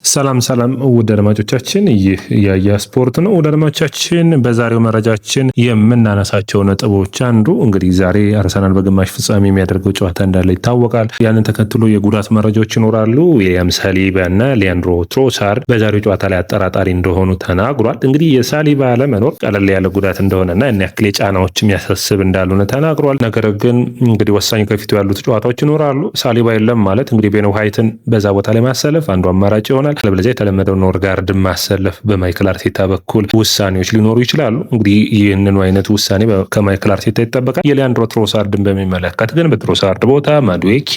ሰላም ሰላም ውድ አድማጮቻችን፣ ይህ ያያ ስፖርት ነው። ውድ አድማጮቻችን፣ በዛሬው መረጃችን የምናነሳቸው ነጥቦች አንዱ እንግዲህ ዛሬ አርሰናል በግማሽ ፍጻሜ የሚያደርገው ጨዋታ እንዳለ ይታወቃል። ያንን ተከትሎ የጉዳት መረጃዎች ይኖራሉ። ዊሊያም ሳሊባና ሊያንድሮ ትሮሳርድ በዛሬው ጨዋታ ላይ አጠራጣሪ እንደሆኑ ተናግሯል። እንግዲህ የሳሊባ አለመኖር ቀለል ያለ ጉዳት እንደሆነና ያን ያክል የጫናዎች የሚያሳስብ እንዳልሆነ ተናግሯል። ነገር ግን እንግዲህ ወሳኝ ከፊቱ ያሉት ጨዋታዎች ይኖራሉ። ሳሊባ የለም ማለት እንግዲህ ቤን ዋይትን በዛ ቦታ ላይ ማሰለፍ አንዱ አማራጭ ይሆናል። ለበለዚያ የተለመደው ኖርጋርድ ማሰለፍ በማይክል አርቴታ በኩል ውሳኔዎች ሊኖሩ ይችላሉ። እንግዲህ ይህንኑ አይነት ውሳኔ ከማይክል አርቴታ ይጠበቃል። የሊያንድሮ ትሮሳርድን በሚመለከት ግን በትሮሳርድ ቦታ ማዱዌኬ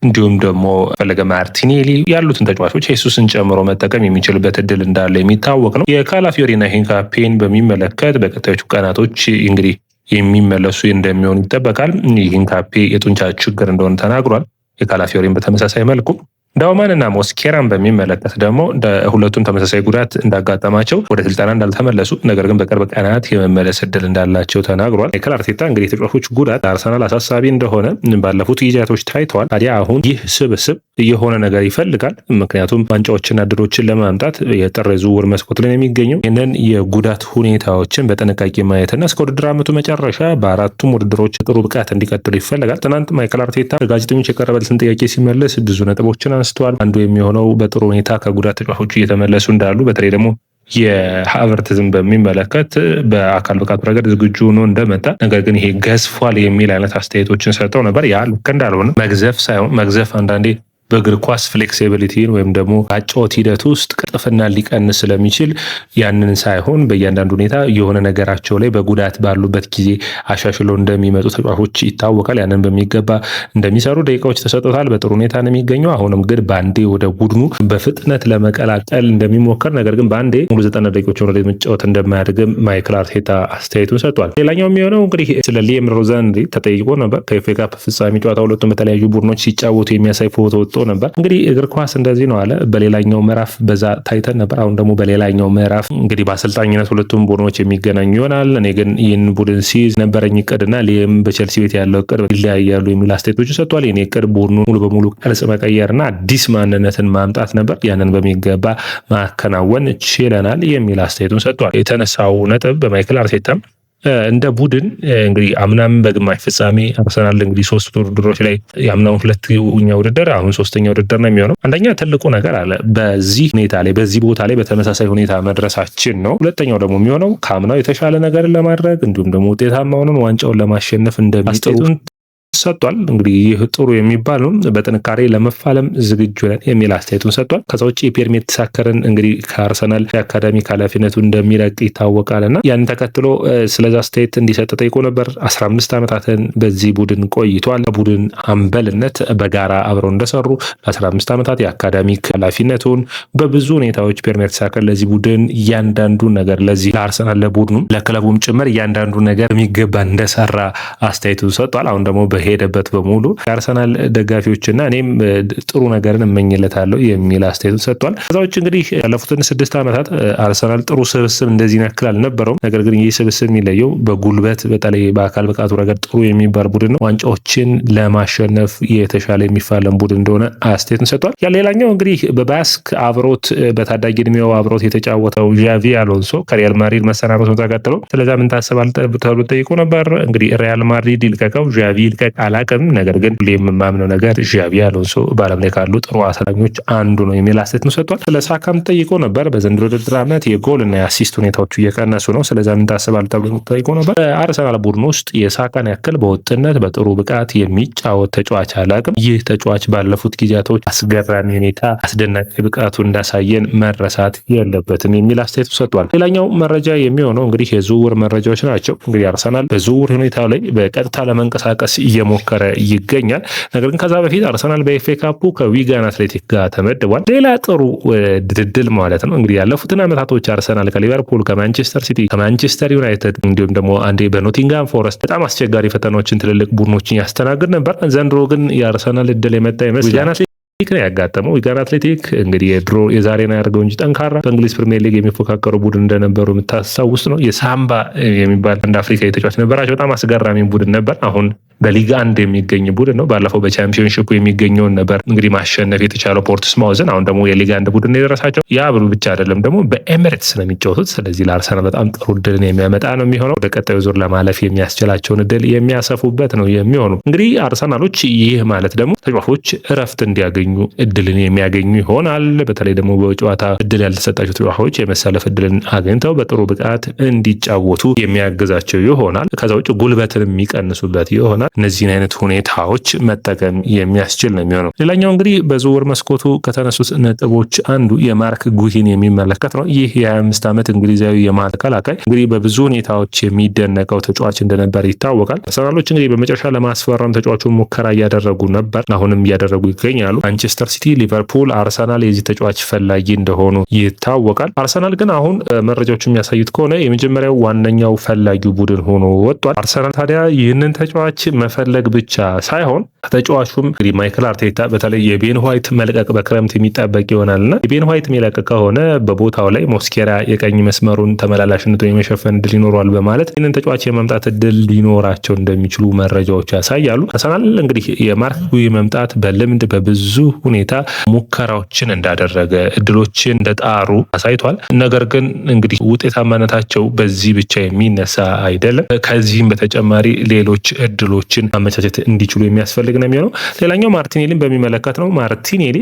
እንዲሁም ደግሞ ፈለገ ማርቲኔሊ ያሉትን ተጫዋቾች ሄሱስን ጨምሮ መጠቀም የሚችልበት እድል እንዳለ የሚታወቅ ነው። የካላፊዮሪና ሂንካፔን በሚመለከት በቀጣዮቹ ቀናቶች እንግዲህ የሚመለሱ እንደሚሆን ይጠበቃል። ሂንካፔ የጡንቻ ችግር እንደሆነ ተናግሯል። የካላፊዮሪን በተመሳሳይ መልኩ ዳውማን እና ሞስኬራን በሚመለከት ደግሞ ሁለቱም ተመሳሳይ ጉዳት እንዳጋጠማቸው ወደ ስልጠና እንዳልተመለሱ ነገር ግን በቅርብ ቀናት የመመለስ እድል እንዳላቸው ተናግሯል። ማይክል አርቴታ እንግዲህ የተጫዋቾች ጉዳት አርሰናል አሳሳቢ እንደሆነ ባለፉት ጊዜያቶች ታይተዋል። ታዲያ አሁን ይህ ስብስብ የሆነ ነገር ይፈልጋል። ምክንያቱም ዋንጫዎችና ድሎችን ለማምጣት የጥር ዝውውር መስኮት ላይ የሚገኘው ይህንን የጉዳት ሁኔታዎችን በጥንቃቄ ማየትና እስከ ውድድር ዓመቱ መጨረሻ በአራቱም ውድድሮች ጥሩ ብቃት እንዲቀጥሉ ይፈልጋል። ትናንት ማይክል አርቴታ ጋዜጠኞች የቀረበለትን ጥያቄ ሲመለስ ብዙ ነጥቦችን አንስተዋል። አንዱ የሚሆነው በጥሩ ሁኔታ ከጉዳት ተጫዋቾች እየተመለሱ እንዳሉ፣ በተለይ ደግሞ የሀቨርትዝን በሚመለከት በአካል ብቃቱ ረገድ ዝግጁ ሆኖ እንደመጣ ነገር ግን ይሄ ገዝፏል የሚል አይነት አስተያየቶችን ሰጠው ነበር። ያ ልክ እንዳልሆነ መግዘፍ ሳይሆን መግዘፍ አንዳንዴ በእግር ኳስ ፍሌክሲቢሊቲን ወይም ደግሞ አጨዋወት ሂደት ውስጥ ቅጥፍና ሊቀንስ ስለሚችል ያንን ሳይሆን በእያንዳንዱ ሁኔታ የሆነ ነገራቸው ላይ በጉዳት ባሉበት ጊዜ አሻሽለው እንደሚመጡ ተጫዋቾች ይታወቃል። ያንን በሚገባ እንደሚሰሩ ደቂቃዎች ተሰጥቶታል። በጥሩ ሁኔታ ነው የሚገኘው። አሁንም ግን በአንዴ ወደ ቡድኑ በፍጥነት ለመቀላቀል እንደሚሞከር ነገር ግን በአንዴ ሙሉ 90 ደቂቃዎች ወደ መጫወት እንደማያደርግም ማይክል አርቴታ አስተያየቱን ሰጥቷል። ሌላኛው የሚሆነው እንግዲህ ስለ ሊያም ሮዘንሪ ተጠይቆ ነበር። ከኤፍኤ ካፕ ፍጻሜ ጨዋታ ሁለቱም በተለያዩ ቡድኖች ሲጫወቱ የሚያሳይ ፎቶ ወጥቶ ነበር። እንግዲህ እግር ኳስ እንደዚህ ነው አለ። በሌላኛው ምዕራፍ በዛ ታይተን ነበር። አሁን ደግሞ በሌላኛው ምዕራፍ እንግዲህ በአሰልጣኝነት ሁለቱም ቡድኖች የሚገናኙ ይሆናል። እኔ ግን ይህን ቡድን ሲይዝ ነበረኝ እቅድና ሊም በቼልሲ ቤት ያለው እቅድ ይለያያሉ የሚሉ አስተያየቶች ሰጥቷል። የኔ እቅድ ቡድኑ ሙሉ በሙሉ ቅርጽ መቀየርና አዲስ ማንነትን ማምጣት ነበር። ያንን በሚገባ ማከናወን ችለናል የሚል አስተያየቱን ሰጥቷል። የተነሳው ነጥብ በማይክል አርቴታም እንደ ቡድን እንግዲህ አምናም በግማሽ ፍጻሜ አርሰናል እንግዲህ 3 ውድድሮች ላይ ያምናውን 2ኛ ውድድር አሁን 3ኛ ውድድር ነው የሚሆነው። አንደኛ ትልቁ ነገር አለ በዚህ ሁኔታ ላይ በዚህ ቦታ ላይ በተመሳሳይ ሁኔታ መድረሳችን ነው። ሁለተኛው ደግሞ የሚሆነው ከአምናው የተሻለ ነገርን ለማድረግ እንዲሁም ደግሞ ውጤታማ ሆነን ዋንጫውን ለማሸነፍ እንደሚጥሩ ሰጥቷል። እንግዲህ ይህ ጥሩ የሚባል ነው። በጥንካሬ ለመፋለም ዝግጁ ነን የሚል አስተያየቱን ሰጥቷል። ከዛ ውጭ ፒየር ሜርቴሳከርን እንግዲህ ከአርሰናል የአካዳሚ ኃላፊነቱ እንደሚለቅ ይታወቃልና ያን ተከትሎ ስለዛ አስተያየት እንዲሰጥ ጠይቆ ነበር። 15 ዓመታትን በዚህ ቡድን ቆይቷል። ቡድን አምበልነት በጋራ አብረው እንደሰሩ ለ15 ዓመታት የአካዳሚ ኃላፊነቱን በብዙ ሁኔታዎች ፒየር ሜርቴሳከር ለዚህ ቡድን እያንዳንዱ ነገር ለዚህ ለአርሰናል ለቡድኑ ለክለቡም ጭምር እያንዳንዱ ነገር በሚገባ እንደሰራ አስተያየቱን ሰጥቷል። አሁን ደግሞ ሄደበት በሙሉ የአርሰናል ደጋፊዎችና እኔም ጥሩ ነገርን እመኝለታለሁ የሚል አስተያየቱን ሰጥቷል። ከዛ ውጭ እንግዲህ ያለፉትን 6 ዓመታት አርሰናል ጥሩ ስብስብ እንደዚህ ያክል አልነበረውም። ነገር ግን ይህ ስብስብ የሚለየው በጉልበት በተለይ በአካል ብቃቱ ረገድ ጥሩ የሚባል ቡድን ነው። ዋንጫዎችን ለማሸነፍ የተሻለ የሚፋለም ቡድን እንደሆነ አስተያየቱን ሰጥቷል። ሌላኛው እንግዲህ በባስክ አብሮት በታዳጊ እድሜው አብሮት የተጫወተው ዣቪ አሎንሶ ከሪያል ማድሪድ መሰናበቱን ተከትሎ ስለዛ ምን ታስባለህ ተብሎ ጠይቆ ነበር። እንግዲህ ሪያል ማድሪድ ይልቀቀው ዣቪ ይልቀቅ አላቅም፣ ነገር ግን የምማምነው ነገር ዣቪ አሎንሶ በዓለም ላይ ካሉ ጥሩ አሰልጣኞች አንዱ ነው የሚል አስተያየት ሰጥቷል። ስለ ሳካም ጠይቆ ነበር። በዘንድሮ ውድድር ዓመት የጎል እና የአሲስት ሁኔታዎቹ እየቀነሱ ነው። ስለዛ ምን ታስባለህ ተብሎ ጠይቆ ነበር። በአርሰናል ቡድን ውስጥ የሳካን ያክል በወጥነት በጥሩ ብቃት የሚጫወት ተጫዋች አላቅም። ይህ ተጫዋች ባለፉት ጊዜያቶች አስገራሚ ሁኔታ አስደናቂ ብቃቱ እንዳሳየን መረሳት የለበትም የሚል አስተያየት ሰጥቷል። ሌላኛው መረጃ የሚሆነው እንግዲህ የዝውውር መረጃዎች ናቸው። እንግዲህ አርሰናል በዝውውር ሁኔታ ላይ በቀጥታ ለመንቀሳቀስ እየሞከረ ይገኛል። ነገር ግን ከዛ በፊት አርሰናል በኤፍኤ ካፑ ከዊጋን አትሌቲክ ጋር ተመድቧል። ሌላ ጥሩ ድልድል ማለት ነው። እንግዲህ ያለፉትን ዓመታቶች አርሰናል ከሊቨርፑል፣ ከማንቸስተር ሲቲ፣ ከማንቸስተር ዩናይትድ እንዲሁም ደግሞ አንዴ በኖቲንጋም ፎረስት በጣም አስቸጋሪ ፈተናዎችን ትልልቅ ቡድኖችን ያስተናግድ ነበር። ዘንድሮ ግን የአርሰናል እድል የመጣ ይመስላል። ነው ያጋጠመው። ዊጋን አትሌቲክ እንግዲህ የድሮ የዛሬን ያደርገው እንጂ ጠንካራ በእንግሊዝ ፕሪሚየር ሊግ የሚፎካከሩ ቡድን እንደነበሩ የምታስታውስ ነው። የሳምባ የሚባል አንድ አፍሪካዊ ተጫዋች ነበራቸው። በጣም አስገራሚ ቡድን ነበር። አሁን በሊግ 1 የሚገኝ ቡድን ነው። ባለፈው በቻምፒዮንሺፑ የሚገኘውን ነበር እንግዲህ ማሸነፍ የተቻለው ፖርትስማውዝን። አሁን ደግሞ የሊግ 1 ቡድን የደረሳቸው። ያ ብቻ አይደለም ደግሞ በኤሚሬትስ ነው የሚጫወቱት። ስለዚህ ለአርሰናል በጣም ጥሩ እድልን የሚያመጣ ነው የሚሆነው። ወደ ቀጣዩ ዙር ለማለፍ የሚያስችላቸውን እድል የሚያሰፉበት ነው የሚሆኑ። እንግዲህ አርሰናሎች ይህ ማለት ደግሞ ተጫዋቾች እረፍት እንዲያገኙ እድልን የሚያገኙ ይሆናል። በተለይ ደግሞ በጨዋታ እድል ያልተሰጣቸው ተጫዋቾች የመሰለፍ እድልን አግኝተው በጥሩ ብቃት እንዲጫወቱ የሚያግዛቸው ይሆናል። ከዛ ውጭ ጉልበትን የሚቀንሱበት ይሆናል። እነዚህን አይነት ሁኔታዎች መጠቀም የሚያስችል ነው የሚሆነው። ሌላኛው እንግዲህ በዝውውር መስኮቱ ከተነሱት ነጥቦች አንዱ የማርክ ጉሂን የሚመለከት ነው። ይህ የ25 ዓመት እንግሊዛዊ የመሃል ተከላካይ እንግዲህ በብዙ ሁኔታዎች የሚደነቀው ተጫዋች እንደነበር ይታወቃል። አርሰናሎች እንግዲህ በመጨረሻ ለማስፈረም ተጫዋቹን ሙከራ እያደረጉ ነበር። አሁንም እያደረጉ ይገኛሉ። ማንቸስተር ሲቲ፣ ሊቨርፑል፣ አርሰናል የዚህ ተጫዋች ፈላጊ እንደሆኑ ይታወቃል። አርሰናል ግን አሁን መረጃዎቹ የሚያሳዩት ከሆነ የመጀመሪያው ዋነኛው ፈላጊው ቡድን ሆኖ ወጥቷል። አርሰናል ታዲያ ይህንን ተጫዋች መፈለግ ብቻ ሳይሆን ተጫዋቹም እንግዲህ ማይክል አርቴታ በተለይ የቤን ዋይት መልቀቅ በክረምት የሚጠበቅ ይሆናልና የቤን ዋይት የሚለቅ ከሆነ በቦታው ላይ ሞስኬራ የቀኝ መስመሩን ተመላላሽነቱን የመሸፈን እድል ይኖረዋል በማለት ይህንን ተጫዋች የመምጣት እድል ሊኖራቸው እንደሚችሉ መረጃዎች ያሳያሉ። አርሰናል እንግዲህ የማርክ ጉሂ መምጣት በልምድ በብዙ ሁኔታ ሙከራዎችን እንዳደረገ እድሎችን እንደጣሩ አሳይቷል። ነገር ግን እንግዲህ ውጤታማነታቸው በዚህ ብቻ የሚነሳ አይደለም። ከዚህም በተጨማሪ ሌሎች እድሎችን ማመቻቸት እንዲችሉ የሚያስፈልግ ነው የሚሆነው። ሌላኛው ማርቲኔሊን በሚመለከት ነው። ማርቲኔሊ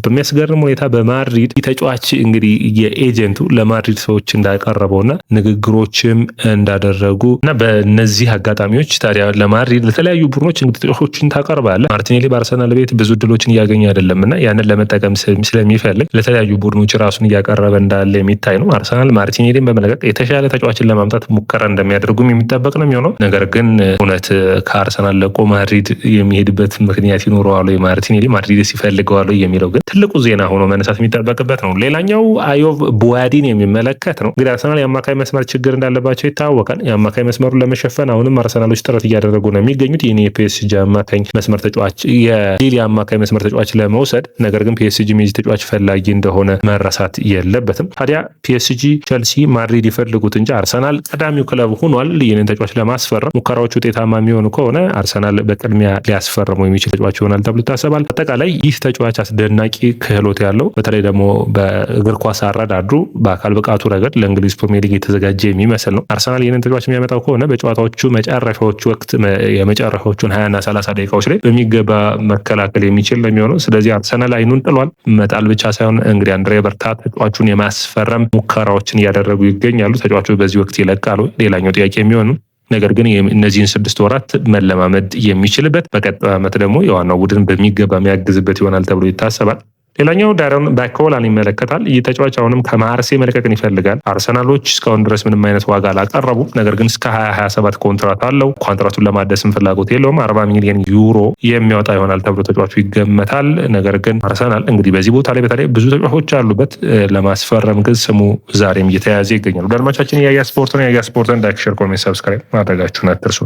በሚያስገርም ሁኔታ በማድሪድ ተጫዋች እንግዲህ የኤጀንቱ ለማድሪድ ሰዎች እንዳቀረበውና ንግግሮችም እንዳደረጉ እና በእነዚህ አጋጣሚዎች ታዲያ ለማድሪድ ለተለያዩ ቡድኖች እንግዲህ ተጫዋቾችን ታቀርባለህ። ማርቲኔሊ በአርሰናል ቤት ብዙ እድሎችን እያገኘ አይደለምና ያንን ለመጠቀም ስለሚፈልግ ለተለያዩ ቡድኖች ራሱን እያቀረበ እንዳለ የሚታይ ነው። አርሰናል ማርቲኔሊን በመለቀቅ የተሻለ ተጫዋችን ለማምጣት ሙከራ እንደሚያደርጉም የሚጠበቅ ነው የሚሆነው። ነገር ግን እውነት ከአርሰናል ለቆ ማድሪድ የሚሄድበት ምክንያት ይኖረዋል ወይ ማርቲኔሊ ማድሪድ ሲፈልገዋል የሚለው ግን ትልቁ ዜና ሆኖ መነሳት የሚጠበቅበት ነው። ሌላኛው አዮቭ ቡዋዲን የሚመለከት ነው። እንግዲህ አርሰናል የአማካይ መስመር ችግር እንዳለባቸው ይታወቃል። የአማካይ መስመሩን ለመሸፈን አሁንም አርሰናሎች ጥረት እያደረጉ ነው የሚገኙት። ይህን የፒኤስጂ አማካኝ መስመር ተጫዋች የሊል አማካይ መስመር ተጫዋች ለመውሰድ ነገር ግን ፒኤስጂ የዚህ ተጫዋች ፈላጊ እንደሆነ መረሳት የለበትም። ታዲያ ፒኤስጂ፣ ቸልሲ፣ ማድሪድ ይፈልጉት እንጂ አርሰናል ቀዳሚው ክለብ ሆኗል። ይህንን ተጫዋች ለማስፈረም ሙከራዎች ውጤታማ የሚሆኑ ከሆነ አርሰናል በቅድሚያ ሊያስፈርመው የሚችል ተጫዋች ይሆናል ተብሎ ይታሰባል። አጠቃላይ ይህ ተጫዋች አስደናቂ ክህሎት ያለው በተለይ ደግሞ በእግር ኳስ አረዳዱ በአካል ብቃቱ ረገድ ለእንግሊዝ ፕሪሚየር ሊግ የተዘጋጀ የሚመስል ነው። አርሰናል ይህንን ተጫዋች የሚያመጣው ከሆነ በጨዋታዎቹ መጨረሻዎቹ ወቅት የመጨረሻዎቹን 20 እና 30 ደቂቃዎች ላይ በሚገባ መከላከል የሚችል ነው የሚሆነው። ስለዚህ አርሰናል አይኑን ጥሏል። መጣል ብቻ ሳይሆን እንግዲህ አንድሬ በርታ ተጫዋቹን የማስፈረም ሙከራዎችን እያደረጉ ይገኛሉ። ተጫዋቹ በዚህ ወቅት ይለቃሉ ሌላኛው ጥያቄ የሚሆኑ ነገር ግን እነዚህን 6 ወራት መለማመድ የሚችልበት በቀጣዩ ዓመት ደግሞ የዋናው ቡድን በሚገባ የሚያግዝበት ይሆናል ተብሎ ይታሰባል። ሌላኛው ዳሮን ባኮላን ይመለከታል። ይህ ተጫዋች አሁንም ከማርሴ መልቀቅን ይፈልጋል። አርሰናሎች እስካሁን ድረስ ምንም አይነት ዋጋ አላቀረቡም። ነገር ግን እስከ 2027 ኮንትራት አለው። ኮንትራቱን ለማደስም ፍላጎት የለውም። 40 ሚሊዮን ዩሮ የሚያወጣ ይሆናል ተብሎ ተጫዋቹ ይገመታል። ነገር ግን አርሰናል እንግዲህ በዚህ ቦታ ላይ በተለይ ብዙ ተጫዋቾች አሉበት ለማስፈረም ግን ስሙ ዛሬም እየተያዘ ይገኛል። አድማጮቻችን የያያ ስፖርት ነው። የያያ ስፖርትን ላይክ፣ ሼር፣ ኮሜንት፣ ሰብስክራይብ ማድረጋችሁን አትርሱ።